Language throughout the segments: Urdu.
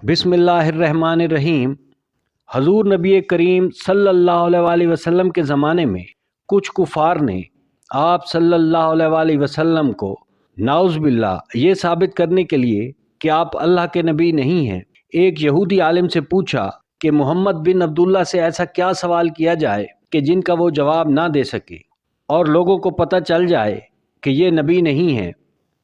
بسم اللہ الرحمن الرحیم۔ حضور نبی کریم صلی اللہ علیہ وسلم کے زمانے میں کچھ کفار نے آپ صلی اللہ علیہ وسلم کو نعوذ باللہ یہ ثابت کرنے کے لیے کہ آپ اللہ کے نبی نہیں ہیں، ایک یہودی عالم سے پوچھا کہ محمد بن عبداللہ سے ایسا کیا سوال کیا جائے کہ جن کا وہ جواب نہ دے سکے اور لوگوں کو پتہ چل جائے کہ یہ نبی نہیں ہے۔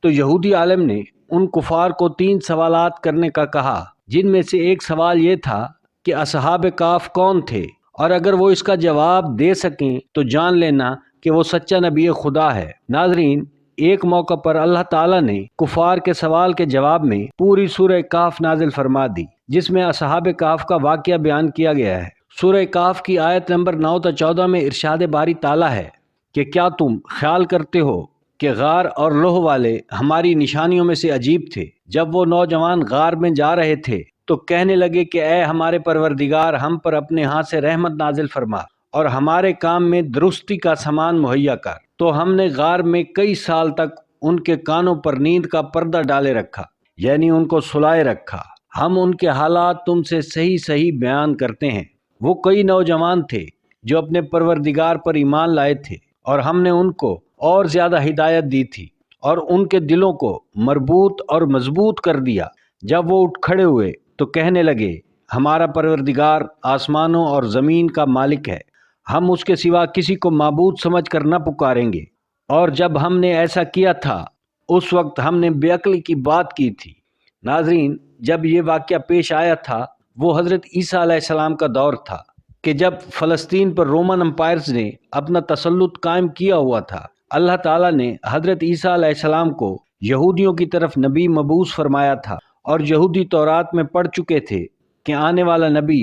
تو یہودی عالم نے ان کفار کو 3 سوالات کرنے کا کہا، جن میں سے ایک سوال یہ تھا کہ اصحاب کہف کون تھے، اور اگر وہ اس کا جواب دے سکیں تو جان لینا کہ وہ سچا نبی خدا ہے۔ ناظرین، ایک موقع پر اللہ تعالیٰ نے کفار کے سوال کے جواب میں پوری سورہ کہف نازل فرما دی، جس میں اصحاب کہف کا واقعہ بیان کیا گیا ہے۔ سورہ کہف کی آیت نمبر 9 تا 14 میں ارشاد باری تعالیٰ ہے کہ کیا تم خیال کرتے ہو کہ غار اور لوح والے ہماری نشانیوں میں سے عجیب تھے؟ جب وہ نوجوان غار میں جا رہے تھے تو کہنے لگے کہ اے ہمارے پروردگار، ہم پر اپنے ہاتھ سے رحمت نازل فرما اور ہمارے کام میں درستی کا سامان مہیا کر۔ تو ہم نے غار میں کئی سال تک ان کے کانوں پر نیند کا پردہ ڈالے رکھا، یعنی ان کو سلائے رکھا۔ ہم ان کے حالات تم سے صحیح صحیح بیان کرتے ہیں۔ وہ کئی نوجوان تھے جو اپنے پروردگار پر ایمان لائے تھے، اور ہم نے ان کو اور زیادہ ہدایت دی تھی اور ان کے دلوں کو مربوط اور مضبوط کر دیا۔ جب وہ اٹھ کھڑے ہوئے تو کہنے لگے، ہمارا پروردگار آسمانوں اور زمین کا مالک ہے، ہم اس کے سوا کسی کو معبود سمجھ کر نہ پکاریں گے۔ اور جب ہم نے ایسا کیا تھا اس وقت ہم نے بے عقلی کی بات کی تھی۔ ناظرین، جب یہ واقعہ پیش آیا تھا وہ حضرت عیسیٰ علیہ السلام کا دور تھا کہ جب فلسطین پر رومن امپائرز نے اپنا تسلط قائم کیا ہوا تھا۔ اللہ تعالیٰ نے حضرت عیسیٰ علیہ السلام کو یہودیوں کی طرف نبی مبعوث فرمایا تھا، اور یہودی تورات میں پڑھ چکے تھے کہ آنے والا نبی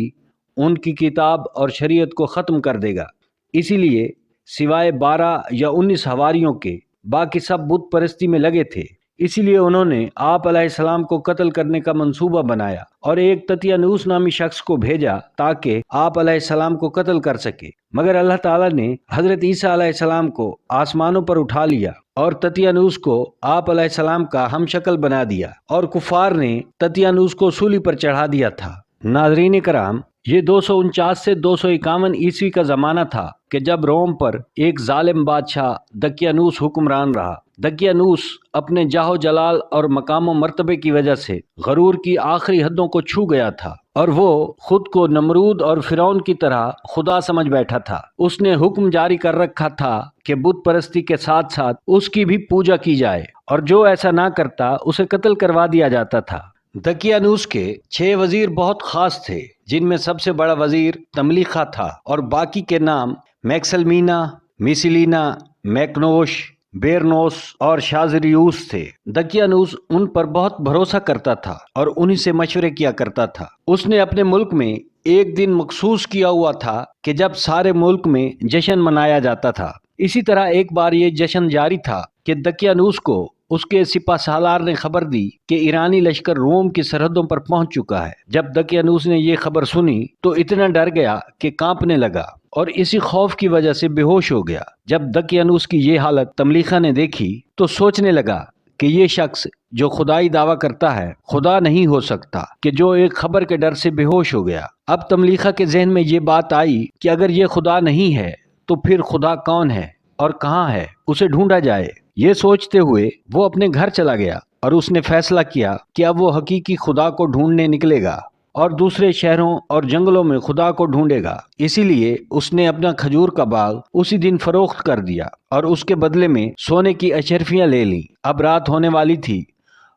ان کی کتاب اور شریعت کو ختم کر دے گا۔ اسی لیے سوائے 12 یا 19 حواریوں کے باقی سب بت پرستی میں لگے تھے۔ اسی لیے انہوں نے آپ علیہ السلام کو قتل کرنے کا منصوبہ بنایا اور ایک تطیانوس نامی شخص کو بھیجا تاکہ آپ علیہ السلام کو قتل کر سکے، مگر اللہ تعالیٰ نے حضرت عیسیٰ علیہ السلام کو آسمانوں پر اٹھا لیا اور تطیانوس کو آپ علیہ السلام کا ہم شکل بنا دیا، اور کفار نے تطیانوس کو سولی پر چڑھا دیا تھا۔ ناظرین کرام، یہ 249 سے 251 عیسوی کا زمانہ تھا کہ جب روم پر ایک ظالم بادشاہ دقیانوس حکمران رہا۔ دقیانوس اپنے جاہ و جلال اور مقام و مرتبے کی وجہ سے غرور کی آخری حدوں کو چھو گیا تھا، اور وہ خود کو نمرود اور فرعون کی طرح خدا سمجھ بیٹھا تھا۔ اس نے حکم جاری کر رکھا تھا کہ بت پرستی کے ساتھ ساتھ اس کی بھی پوجا کی جائے، اور جو ایسا نہ کرتا اسے قتل کروا دیا جاتا تھا۔ دقیانوس کے 6 وزیر بہت خاص تھے، جن میں سب سے بڑا وزیر تملیخا تھا، اور باقی کے نام میکسلمینا، میسیلینا، میکنوش، بیرنوس اور شازریوس تھے۔ دقیانوس ان پر بہت بھروسہ کرتا تھا اور انہی سے مشورے کیا کرتا تھا۔ اس نے اپنے ملک میں ایک دن مخصوص کیا ہوا تھا کہ جب سارے ملک میں جشن منایا جاتا تھا۔ اسی طرح ایک بار یہ جشن جاری تھا کہ دقیانوس کو اس کے سپہ سالار نے خبر دی کہ ایرانی لشکر روم کی سرحدوں پر پہنچ چکا ہے۔ جب دقیانوس نے یہ خبر سنی تو اتنا ڈر گیا کہ کانپنے لگا اور اسی خوف کی وجہ سے بے ہوش ہو گیا۔ جب دقیانوس کی یہ حالت تملیخا نے دیکھی تو سوچنے لگا کہ یہ شخص جو خدائی دعویٰ کرتا ہے خدا نہیں ہو سکتا، کہ جو ایک خبر کے ڈر سے بے ہوش ہو گیا۔ اب تملیخا کے ذہن میں یہ بات آئی کہ اگر یہ خدا نہیں ہے تو پھر خدا کون ہے اور کہاں ہے، اسے ڈھونڈا جائے۔ یہ سوچتے ہوئے وہ اپنے گھر چلا گیا اور اس نے فیصلہ کیا کہ اب وہ حقیقی خدا کو ڈھونڈنے نکلے گا اور دوسرے شہروں اور جنگلوں میں خدا کو ڈھونڈے گا۔ اسی لیے اس نے اپنا کھجور کا باغ اسی دن فروخت کر دیا اور اس کے بدلے میں سونے کی اشرفیاں لے لیں۔ اب رات ہونے والی تھی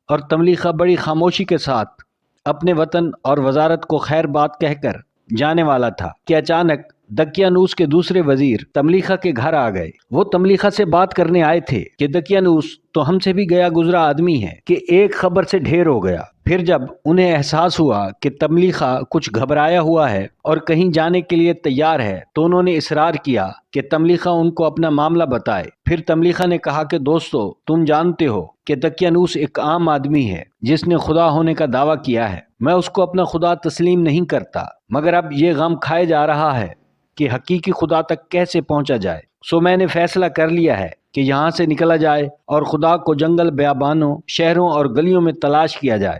اور تملیخا بڑی خاموشی کے ساتھ اپنے وطن اور وزارت کو خیر بات کہہ کر جانے والا تھا کہ اچانک دقیانوس کے دوسرے وزیر تملیخا کے گھر آ گئے۔ وہ تملیخا سے بات کرنے آئے تھے کہ دقیانوس تو ہم سے بھی گیا گزرا آدمی ہے کہ ایک خبر سے ڈھیر ہو گیا۔ پھر جب انہیں احساس ہوا کہ تملیخا کچھ گھبرایا ہوا ہے اور کہیں جانے کے لیے تیار ہے تو انہوں نے اصرار کیا کہ تملیخا ان کو اپنا معاملہ بتائے۔ پھر تملیخا نے کہا کہ دوستو، تم جانتے ہو کہ دقیانوس ایک عام آدمی ہے جس نے خدا ہونے کا دعویٰ کیا ہے۔ میں اس کو اپنا خدا تسلیم نہیں کرتا، مگر اب یہ غم کھائے جا رہا ہے کہ حقیقی خدا تک کیسے پہنچا جائے۔ سو میں نے فیصلہ کر لیا ہے کہ یہاں سے نکلا جائے اور خدا کو جنگل، بیابانوں، شہروں اور گلیوں میں تلاش کیا جائے۔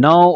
9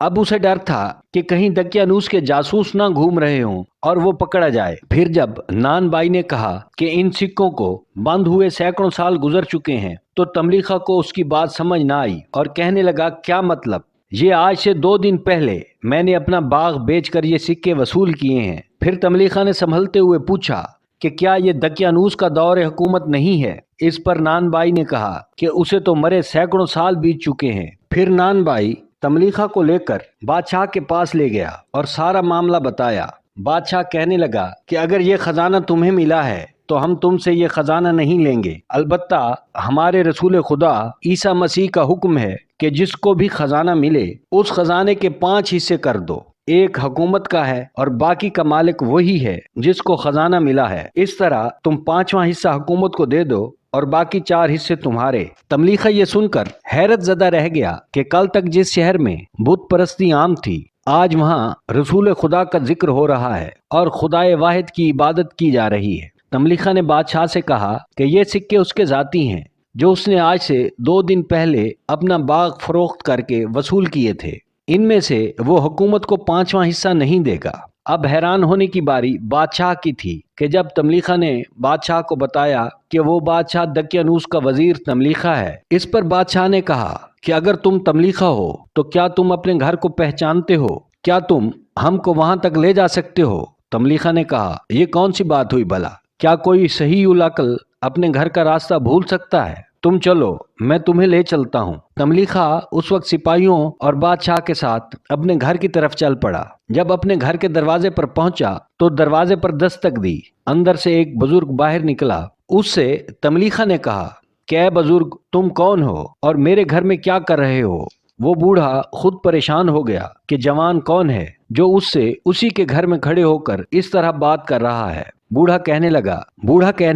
اب اسے ڈر تھا کہ کہیں دقیانوس کے جاسوس نہ گھوم رہے ہوں اور وہ پکڑا جائے۔ پھر جب نان بائی نے کہا کہ ان سکوں کو بند ہوئے سینکڑوں سال گزر چکے ہیں تو تملیخا کو اس کی بات سمجھ نہ آئی اور کہنے لگا، کیا مطلب؟ یہ آج سے 2 دن پہلے میں نے اپنا باغ بیچ کر یہ سکے وصول کیے ہیں۔ پھر تملیخا نے سنبھلتے ہوئے پوچھا کہ کیا یہ دقیانوس کا دور حکومت نہیں ہے؟ اس پر نان بائی نے کہا کہ اسے تو مرے سینکڑوں سال بیت چکے ہیں۔ پھر نان بائی تملیخا کو لے کر بادشاہ کے پاس لے گیا اور سارا معاملہ بتایا۔ بادشاہ کہنے لگا کہ اگر یہ خزانہ تمہیں ملا ہے تو ہم تم سے یہ خزانہ نہیں لیں گے، البتہ ہمارے رسول خدا عیسیٰ مسیح کا حکم ہے کہ جس کو بھی خزانہ ملے اس خزانے کے 5 حصے کر دو، ایک حکومت کا ہے اور باقی کا مالک وہی ہے جس کو خزانہ ملا ہے۔ اس طرح تم 5واں حصہ حکومت کو دے دو اور باقی 4 حصے تمہارے۔ تملیخا یہ سن کر حیرت زدہ رہ گیا کہ کل تک جس شہر میں بت پرستی عام تھی آج وہاں رسول خدا کا ذکر ہو رہا ہے اور خدائے واحد کی عبادت کی جا رہی ہے۔ تملیخا نے بادشاہ سے کہا کہ یہ سکے اس کے ذاتی ہیں جو اس نے آج سے 2 دن پہلے اپنا باغ فروخت کر کے وصول کیے تھے، ان میں سے وہ حکومت کو 5واں حصہ نہیں دے گا۔ اب حیران ہونے کی باری بادشاہ کی تھی کہ جب تملیخا نے بادشاہ کو بتایا کہ وہ بادشاہ دقیانوس کا وزیر تملیخا ہے۔ اس پر بادشاہ نے کہا کہ اگر تم تملیخا ہو تو کیا تم اپنے گھر کو پہچانتے ہو؟ کیا تم ہم کو وہاں تک لے جا سکتے ہو؟ تملیخا نے کہا، یہ کون سی بات ہوئی بھلا؟ کیا کوئی صحیح العقل اپنے گھر کا راستہ بھول سکتا ہے؟ تم چلو، میں تمہیں لے چلتا ہوں۔ تملیخا اس وقت سپاہیوں اور بادشاہ کے ساتھ اپنے گھر کی طرف چل پڑا۔ جب اپنے گھر کے دروازے پر پہنچا تو دروازے پر دستک دی۔ اندر سے ایک بزرگ باہر نکلا۔ اس سے تملیخا نے کہا کہ اے بزرگ، تم کون ہو اور میرے گھر میں کیا کر رہے ہو؟ وہ بوڑھا خود پریشان ہو گیا کہ جوان کون ہے جو اس سے اسی کے گھر میں کھڑے ہو کر اس طرح بات کر رہا ہے۔ بوڑھا کہنے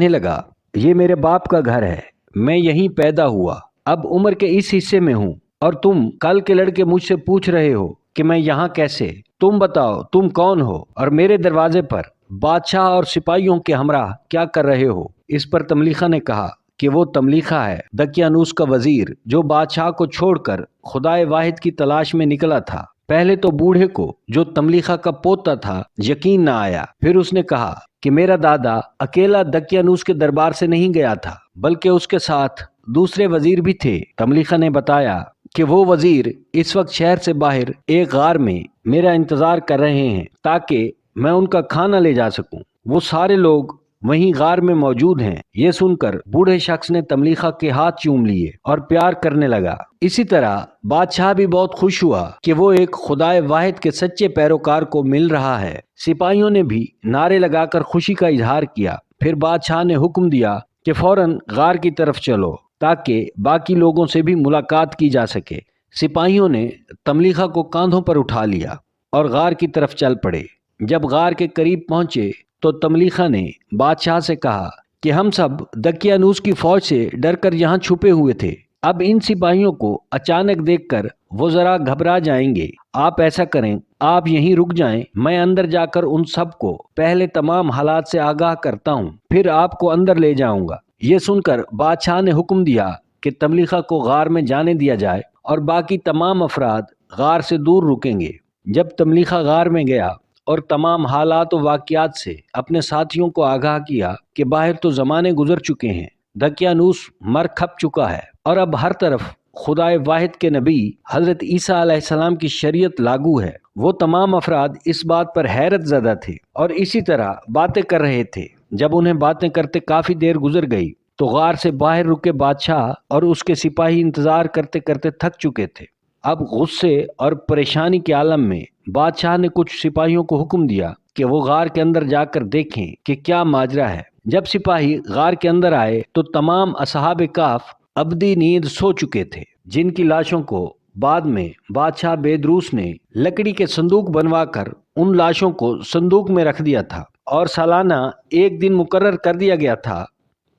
لگا یہ میرے باپ کا گھر ہے، میں یہیں پیدا ہوا، اب عمر کے اس حصے میں ہوں، اور تم کل کے لڑکے مجھ سے پوچھ رہے ہو کہ میں یہاں کیسے؟ تم بتاؤ تم کون ہو اور میرے دروازے پر بادشاہ اور سپاہیوں کے ہمراہ کیا کر رہے ہو؟ اس پر تملیخا نے کہا کہ وہ تملیخا ہے، دقیانوس کا وزیر، جو بادشاہ کو چھوڑ کر خدائے واحد کی تلاش میں نکلا تھا۔ پہلے تو بوڑھے کو جو تملیخا کا پوتا تھا یقین نہ آیا۔ پھر اس نے کہا کہ میرا دادا اکیلا دقیانوس کے دربار سے نہیں گیا تھا بلکہ اس کے ساتھ دوسرے وزیر بھی تھے۔ تملیخا نے بتایا کہ وہ وزیر اس وقت شہر سے باہر ایک غار میں میرا انتظار کر رہے ہیں تاکہ میں ان کا کھانا لے جا سکوں۔ وہ سارے لوگ وہیں غار میں موجود ہیں۔ یہ سن کر بوڑھے شخص نے تملیخا کے ہاتھ چوم لیے اور پیار کرنے لگا۔ اسی طرح بادشاہ بھی بہت خوش ہوا کہ وہ ایک خدائے واحد کے سچے پیروکار کو مل رہا ہے۔ سپاہیوں نے بھی نعرے لگا کر خوشی کا اظہار کیا۔ پھر بادشاہ نے حکم دیا کہ فوراً غار کی طرف چلو تاکہ باقی لوگوں سے بھی ملاقات کی جا سکے۔ سپاہیوں نے تملیخا کو کاندھوں پر اٹھا لیا اور غار کی طرف چل پڑے۔ جب غار کے قریب پہنچے تو تملیخا نے بادشاہ سے کہا کہ ہم سب دقیانوس کی فوج سے ڈر کر یہاں چھپے ہوئے تھے، اب ان سپاہیوں کو اچانک دیکھ کر وہ ذرا گھبرا جائیں گے۔ آپ ایسا کریں، آپ یہیں رک جائیں، میں اندر جا کر ان سب کو پہلے تمام حالات سے آگاہ کرتا ہوں، پھر آپ کو اندر لے جاؤں گا۔ یہ سن کر بادشاہ نے حکم دیا کہ تملیخا کو غار میں جانے دیا جائے اور باقی تمام افراد غار سے دور رکیں گے۔ جب تملیخا غار میں گیا اور تمام حالات و واقعات سے اپنے ساتھیوں کو آگاہ کیا کہ باہر تو زمانے گزر چکے ہیں، دقیانوس مر کھپ چکا ہے اور اب ہر طرف خدائے واحد کے نبی حضرت عیسیٰ علیہ السلام کی شریعت لاگو ہے، وہ تمام افراد اس بات پر حیرت زدہ تھے اور اسی طرح باتیں کر رہے تھے۔ جب انہیں باتیں کرتے کافی دیر گزر گئی تو غار سے باہر رکے بادشاہ اور اس کے سپاہی انتظار کرتے کرتے تھک چکے تھے۔ اب غصے اور پریشانی کے عالم میں بادشاہ نے کچھ سپاہیوں کو حکم دیا کہ وہ غار کے اندر جا کر دیکھیں کہ کیا ماجرا ہے۔ جب سپاہی غار کے اندر آئے تو تمام اصحاب کہف ابدی نیند سو چکے تھے، جن کی لاشوں کو بعد میں بادشاہ بیدروس نے لکڑی کے صندوق بنوا کر ان لاشوں کو صندوق میں رکھ دیا تھا، اور سالانہ ایک دن مقرر کر دیا گیا تھا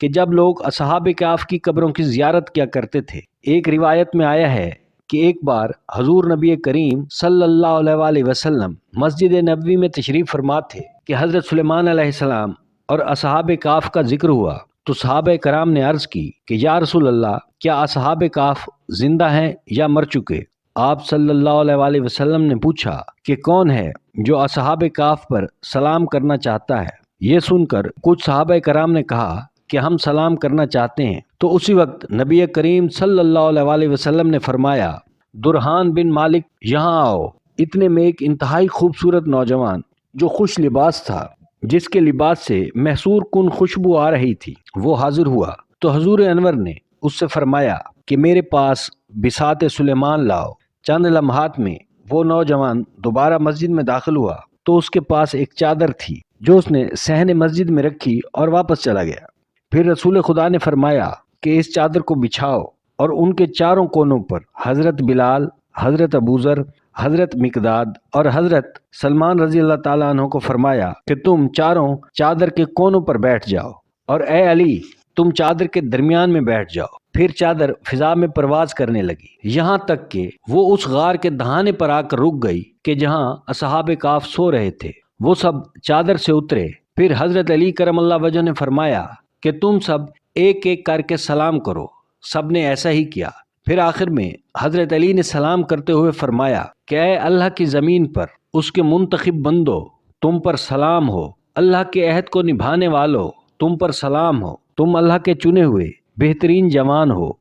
کہ جب لوگ اصحاب کہف کی قبروں کی زیارت کیا کرتے تھے۔ ایک روایت میں آیا ہے کہ ایک بار حضور نبی کریم صلی اللہ علیہ وآلہ وسلم مسجد نبوی میں تشریف فرما تھے کہ حضرت سلیمان علیہ السلام اور اصحاب کہف کا ذکر ہوا تو صحابہ کرام نے عرض کی کہ یا رسول اللہ، کیا اصحاب کہف زندہ ہیں یا مر چکے؟ آپ صلی اللہ علیہ وسلم نے پوچھا کہ کون ہے جو اصحاب کہف پر سلام کرنا چاہتا ہے؟ یہ سن کر کچھ صحابہ کرام نے کہا کہ ہم سلام کرنا چاہتے ہیں۔ تو اسی وقت نبی کریم صلی اللہ علیہ وسلم نے فرمایا، درحان بن مالک یہاں آؤ۔ اتنے میں ایک انتہائی خوبصورت نوجوان جو خوش لباس تھا، جس کے لباس سے محصور کن خوشبو آ رہی تھی، وہ حاضر ہوا۔ تو حضور انور نے اس سے فرمایا کہ میرے پاس بساط سلیمان لاؤ۔ چند لمحات میں وہ نوجوان دوبارہ مسجد میں داخل ہوا تو اس کے پاس ایک چادر تھی جو اس نے صحن مسجد میں رکھی اور واپس چلا گیا۔ پھر رسول خدا نے فرمایا کہ اس چادر کو بچھاؤ، اور ان کے چاروں کونوں پر حضرت بلال، حضرت ابوذر، حضرت مقداد اور حضرت سلمان رضی اللہ تعالیٰ عنہ کو فرمایا کہ تم چاروں چادر کے کونوں پر بیٹھ جاؤ، اور اے علی تم چادر کے درمیان میں بیٹھ جاؤ۔ پھر چادر فضا میں پرواز کرنے لگی، یہاں تک کہ وہ اس غار کے دہانے پر آ کر رک گئی کہ جہاں اصحاب کہف سو رہے تھے۔ وہ سب چادر سے اترے۔ پھر حضرت علی کرم اللہ وجہ نے فرمایا کہ تم سب ایک ایک کر کے سلام کرو۔ سب نے ایسا ہی کیا۔ پھر آخر میں حضرت علی نے سلام کرتے ہوئے فرمایا کہ اے اللہ کی زمین پر اس کے منتخب بندو، تم پر سلام ہو۔ اللہ کے عہد کو نبھانے والو، تم پر سلام ہو۔ تم اللہ کے چنے ہوئے بہترین جوان ہو۔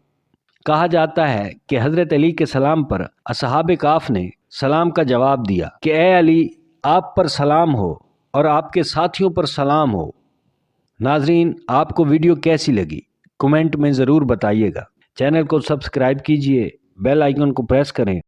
کہا جاتا ہے کہ حضرت علی کے سلام پر اصحاب کہف نے سلام کا جواب دیا کہ اے علی آپ پر سلام ہو اور آپ کے ساتھیوں پر سلام ہو۔ ناظرین، آپ کو ویڈیو کیسی لگی کمنٹ میں ضرور بتائیے گا۔ چینل کو سبسکرائب کیجئے، بیل آئیکن کو پریس کریں